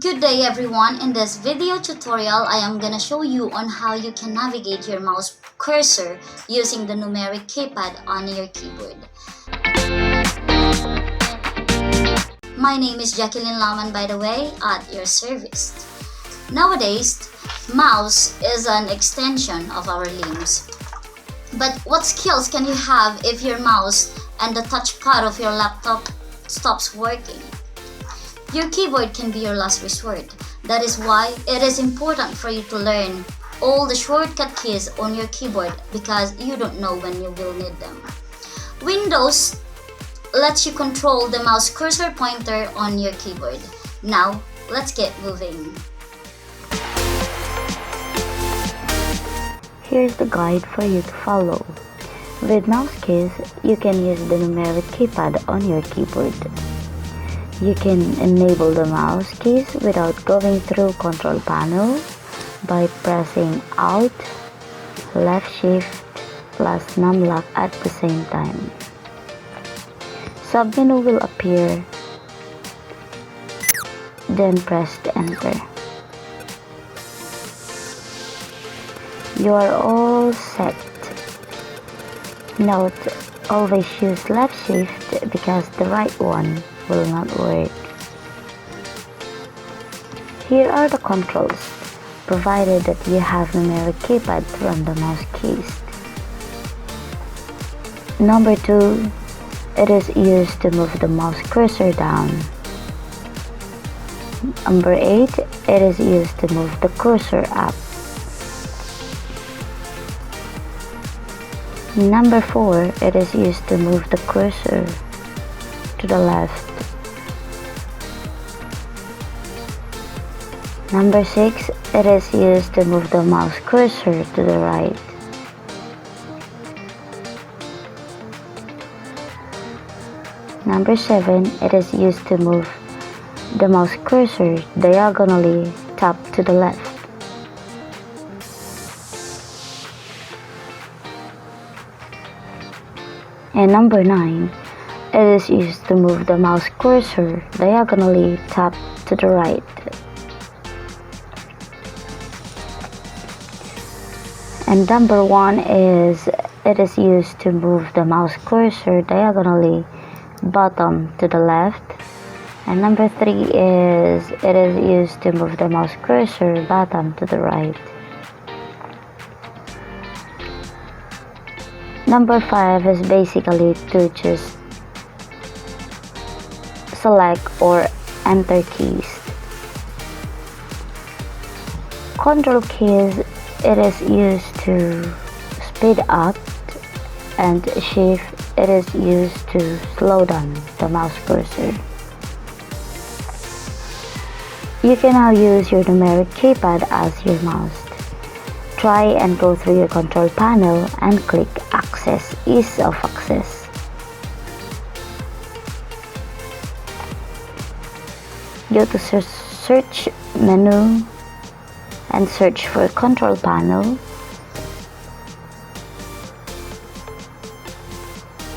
Good day everyone. In this video tutorial, I am gonna show you on how you can navigate your mouse cursor using the numeric keypad on your keyboard. My name is Jacqueline Laman, by the way, at your service. Nowadays, mouse is an extension of our limbs. But what skills can you have if your mouse and the touchpad of your laptop stops working? Your keyboard can be your last resort. That is why it is important for you to learn all the shortcut keys on your keyboard because you don't know when you will need them. Windows lets you control the mouse cursor pointer on your keyboard. Now, let's get moving. Here's the guide for you to follow. With mouse keys, you can use the numeric keypad on your keyboard. You can enable the mouse keys without going through control panel by pressing Alt, left shift plus numlock at the same time. Submenu will appear, then press enter. You are all set. Note, always use left shift because the right one will not work. Here are the controls, provided that you have numeric keypad to run the mouse keys. Number 2, it is used to move the mouse cursor down. Number 8, it is used to move the cursor up. Number 4, it is used to move the cursor to the left. Number 6, it is used to move the mouse cursor to the right. Number 7, it is used to move the mouse cursor diagonally top to the left. And number 9, it is used to move the mouse cursor diagonally top to the right. And number 1 is it is used to move the mouse cursor diagonally bottom to the left. And number 3 is it is used to move the mouse cursor bottom to the right. Number 5 is basically to just select or enter keys. Control keys, it is used to speed up, and shift, it is used to slow down the mouse cursor. You can now use your numeric keypad as your mouse. Try and go through your control panel and click Access, Ease of Access. Go to search menu and search for control panel.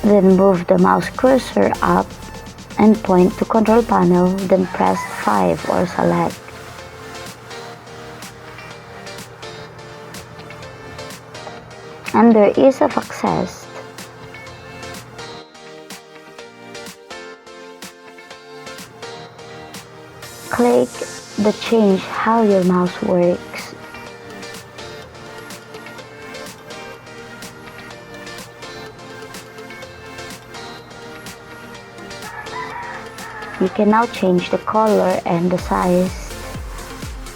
Then move the mouse cursor up and point to control panel, then press 5 or select. Under Ease of Access, click the Change how your mouse works. You can now change the color and the size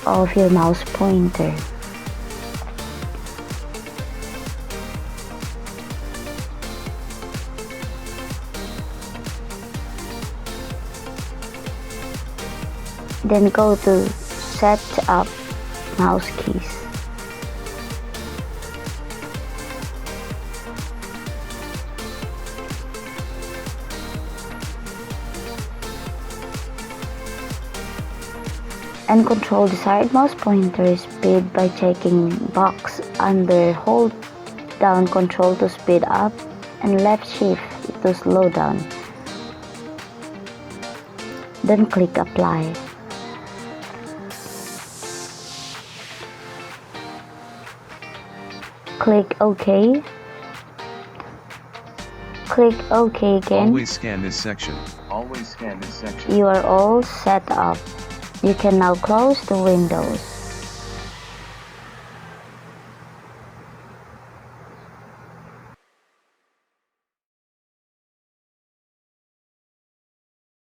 of your mouse pointer. Then go to Set Up Mouse Keys. And control desired mouse pointer speed by checking box under hold down control to speed up and left shift to slow down. then click apply. Click OK. Click OK again. Always scan this section. Always scan this section. You are all set up. You can now close the windows.